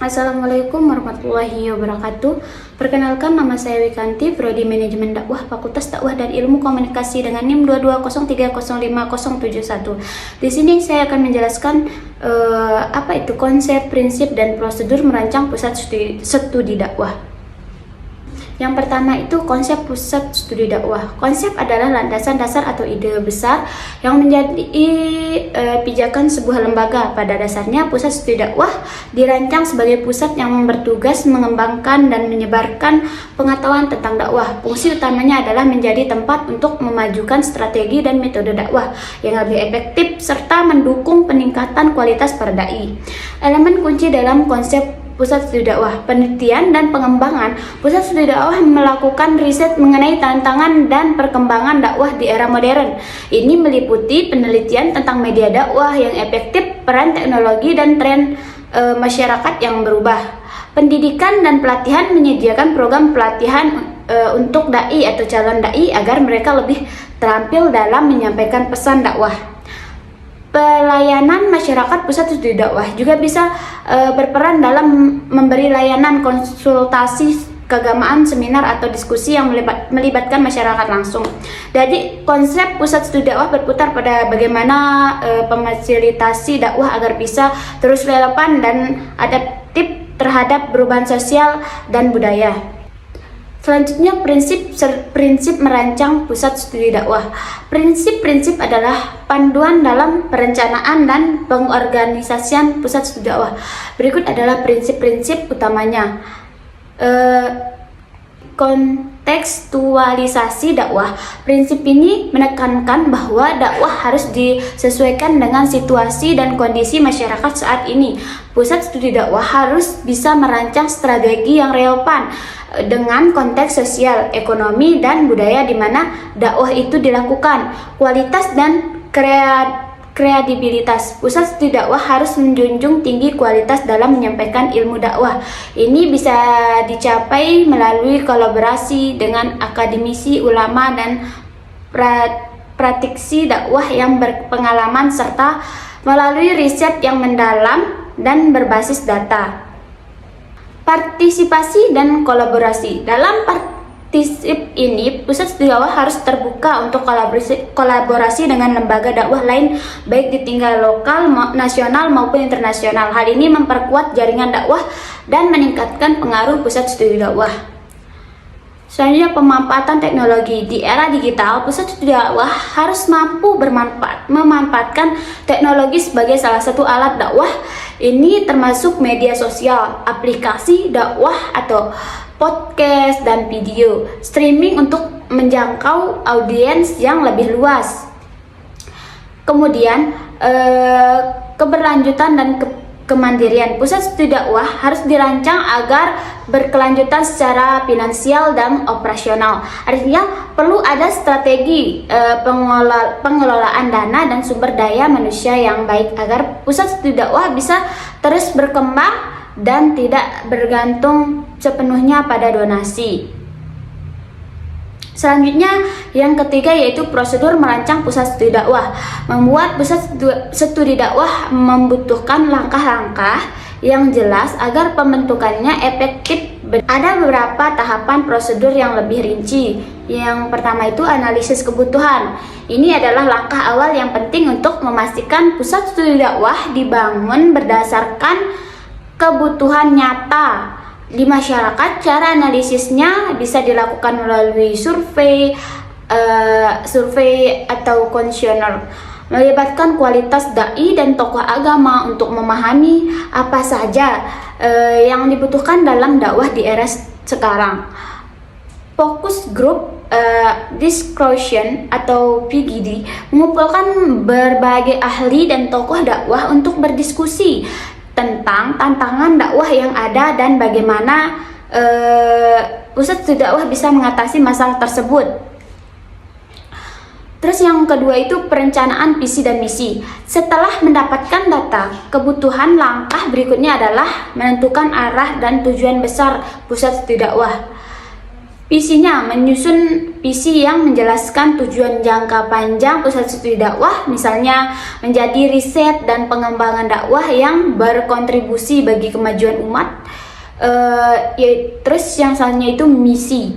Assalamualaikum warahmatullahi wabarakatuh. Perkenalkan, nama saya Wikanti, Prodi Manajemen Dakwah, Fakultas Dakwah dan Ilmu Komunikasi dengan NIM 220305071. Di sini saya akan menjelaskan apa itu konsep, prinsip, dan prosedur merancang pusat studi dakwah. Yang pertama itu konsep pusat studi dakwah. Konsep adalah landasan dasar atau ide besar yang menjadi pijakan sebuah lembaga. Pada dasarnya, pusat studi dakwah dirancang sebagai pusat yang bertugas mengembangkan dan menyebarkan pengetahuan tentang dakwah. Fungsi utamanya adalah menjadi tempat untuk memajukan strategi dan metode dakwah yang lebih efektif serta mendukung peningkatan kualitas para dai. Elemen kunci dalam konsep pusat studi dakwah: penelitian dan pengembangan. Pusat studi dakwah melakukan riset mengenai tantangan dan perkembangan dakwah di era modern. Ini meliputi penelitian tentang media dakwah yang efektif, peran teknologi, dan tren masyarakat yang berubah. Pendidikan dan pelatihan: menyediakan program pelatihan untuk dai atau calon dai agar mereka lebih terampil dalam menyampaikan pesan dakwah. Pelayanan masyarakat, pusat studi dakwah juga bisa berperan dalam memberi layanan konsultasi keagamaan, seminar, atau diskusi yang melibatkan masyarakat langsung. Jadi konsep pusat studi dakwah berputar pada bagaimana memfasilitasi dakwah agar bisa terus relevan dan adaptif terhadap perubahan sosial dan budaya. Selanjutnya, prinsip merancang pusat studi dakwah. Prinsip-prinsip adalah panduan dalam perencanaan dan pengorganisasian pusat studi dakwah. Berikut adalah prinsip-prinsip utamanya. Kontekstualisasi dakwah. Prinsip ini menekankan bahwa dakwah harus disesuaikan dengan situasi dan kondisi masyarakat saat ini. Pusat studi dakwah harus bisa merancang strategi yang relevan dengan konteks sosial, ekonomi, dan budaya di mana dakwah itu dilakukan. Kualitas dan kredibilitas. Pusat studi dakwah harus menjunjung tinggi kualitas dalam menyampaikan ilmu dakwah. Ini bisa dicapai melalui kolaborasi dengan akademisi, ulama, dan praktisi dakwah yang berpengalaman serta melalui riset yang mendalam dan berbasis data. Partisipasi dan kolaborasi. Dalam partisip ini, pusat studi dakwah harus terbuka untuk kolaborasi dengan lembaga dakwah lain, baik di tingkat lokal, nasional, maupun internasional. Hal ini memperkuat jaringan dakwah dan meningkatkan pengaruh pusat studi dakwah. Selanjutnya, pemanfaatan teknologi. Di era digital, pusat studi dakwah harus mampu memanfaatkan teknologi sebagai salah satu alat dakwah. Ini termasuk media sosial, aplikasi dakwah atau podcast, dan video streaming untuk menjangkau audiens yang lebih luas. Kemudian, keberlanjutan dan kemandirian. Pusat studi dakwah harus dirancang agar berkelanjutan secara finansial dan operasional. Artinya perlu ada strategi pengelolaan dana dan sumber daya manusia yang baik agar pusat studi dakwah bisa terus berkembang dan tidak bergantung sepenuhnya pada donasi. Selanjutnya, yang ketiga yaitu prosedur merancang pusat studi dakwah. Membuat pusat studi dakwah membutuhkan langkah-langkah yang jelas agar pembentukannya efektif. Ada beberapa tahapan prosedur yang lebih rinci. Yang pertama itu analisis kebutuhan. Ini adalah langkah awal yang penting untuk memastikan pusat studi dakwah dibangun berdasarkan kebutuhan nyata di masyarakat. Cara analisisnya bisa dilakukan melalui survei atau kuesioner, melibatkan kualitas dai dan tokoh agama untuk memahami apa saja yang dibutuhkan dalam dakwah di era sekarang. Focus group discussion atau PGD mengumpulkan berbagai ahli dan tokoh dakwah untuk berdiskusi tentang tantangan dakwah yang ada dan bagaimana pusat studi dakwah bisa mengatasi masalah tersebut. Terus yang kedua itu perencanaan visi dan misi. Setelah mendapatkan data kebutuhan, langkah berikutnya adalah menentukan arah dan tujuan besar pusat studi dakwah. Visinya menyusun visi yang menjelaskan tujuan jangka panjang pusat studi dakwah, misalnya menjadi riset dan pengembangan dakwah yang berkontribusi bagi kemajuan umat. Terus yang selanjutnya itu misi.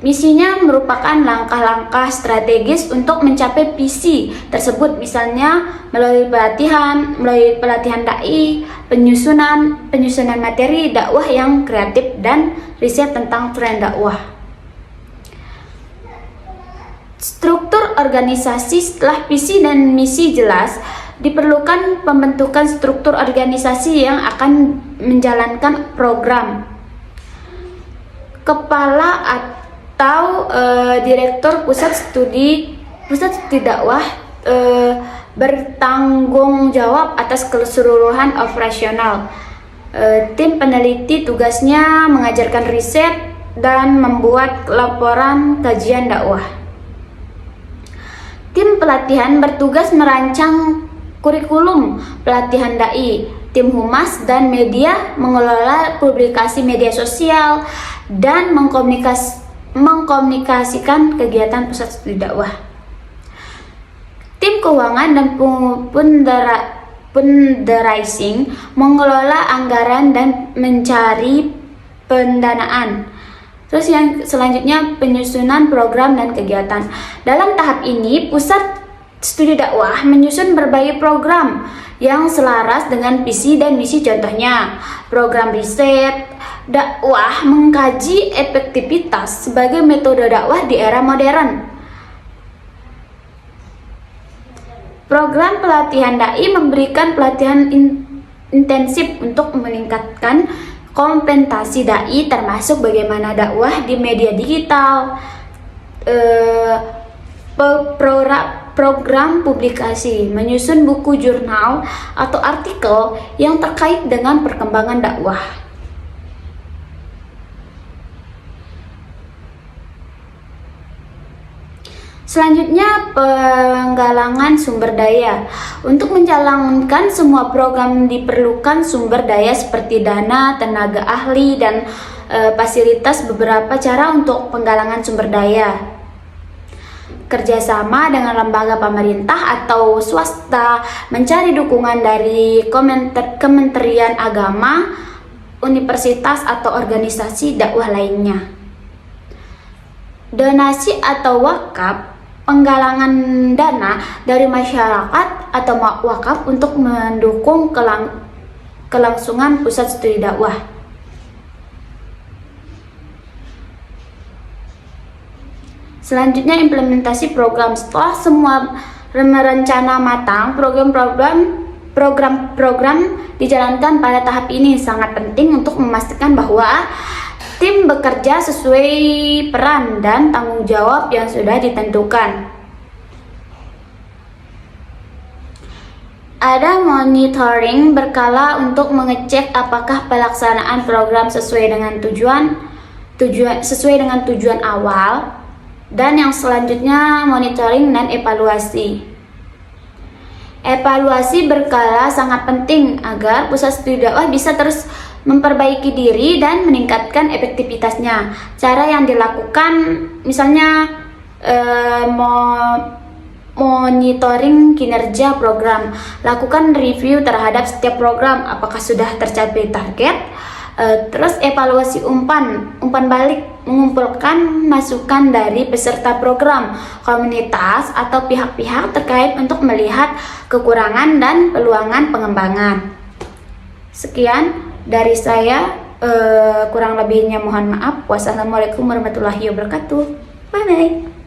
Misinya merupakan langkah-langkah strategis untuk mencapai visi tersebut, misalnya melalui pelatihan dai, penyusunan materi dakwah yang kreatif dan riset tentang tren dakwah. Struktur organisasi. Setelah visi dan misi jelas, diperlukan pembentukan struktur organisasi yang akan menjalankan program. Kepala atau direktur pusat studi dakwah bertanggung jawab atas keseluruhan operasional. Tim peneliti tugasnya mengajarkan riset dan membuat laporan kajian dakwah. Tim pelatihan bertugas merancang kurikulum pelatihan dai. Tim humas dan media mengelola publikasi media sosial dan mengkomunikasikan kegiatan pusat studi dakwah. Tim keuangan dan fundraising mengelola anggaran dan mencari pendanaan. Terus yang selanjutnya penyusunan program dan kegiatan. Dalam tahap ini, pusat studi dakwah menyusun berbagai program yang selaras dengan visi dan misi, contohnya program riset dakwah mengkaji efektivitas sebagai metode dakwah di era modern. Program pelatihan dai memberikan pelatihan intensif untuk meningkatkan kompetensi dai, termasuk bagaimana dakwah di media digital, program publikasi, menyusun buku jurnal atau artikel yang terkait dengan perkembangan dakwah. Selanjutnya, penggalangan sumber daya. Untuk menjalankan semua program diperlukan sumber daya seperti dana, tenaga ahli, dan fasilitas. Beberapa cara untuk penggalangan sumber daya: kerjasama dengan lembaga pemerintah atau swasta, mencari dukungan dari Kementerian Agama, universitas, atau organisasi dakwah lainnya. Donasi atau wakaf, penggalangan dana dari masyarakat atau wakaf untuk mendukung kelangsungan pusat studi dakwah. Selanjutnya, implementasi program. Setelah semua rencana matang, program dijalankan. Pada tahap ini sangat penting untuk memastikan bahwa tim bekerja sesuai peran dan tanggung jawab yang sudah ditentukan. Ada monitoring berkala untuk mengecek apakah pelaksanaan program sesuai dengan tujuan awal, dan yang selanjutnya monitoring dan evaluasi. Evaluasi berkala sangat penting agar pusat studi dakwah bisa terus memperbaiki diri dan meningkatkan efektivitasnya. Cara yang dilakukan misalnya monitoring kinerja program, lakukan review terhadap setiap program apakah sudah tercapai target. Terus evaluasi umpan balik, mengumpulkan masukan dari peserta program, komunitas, atau pihak-pihak terkait untuk melihat kekurangan dan peluangan pengembangan. Sekian dari saya, kurang lebihnya mohon maaf. Wassalamualaikum warahmatullahi wabarakatuh. Bye bye.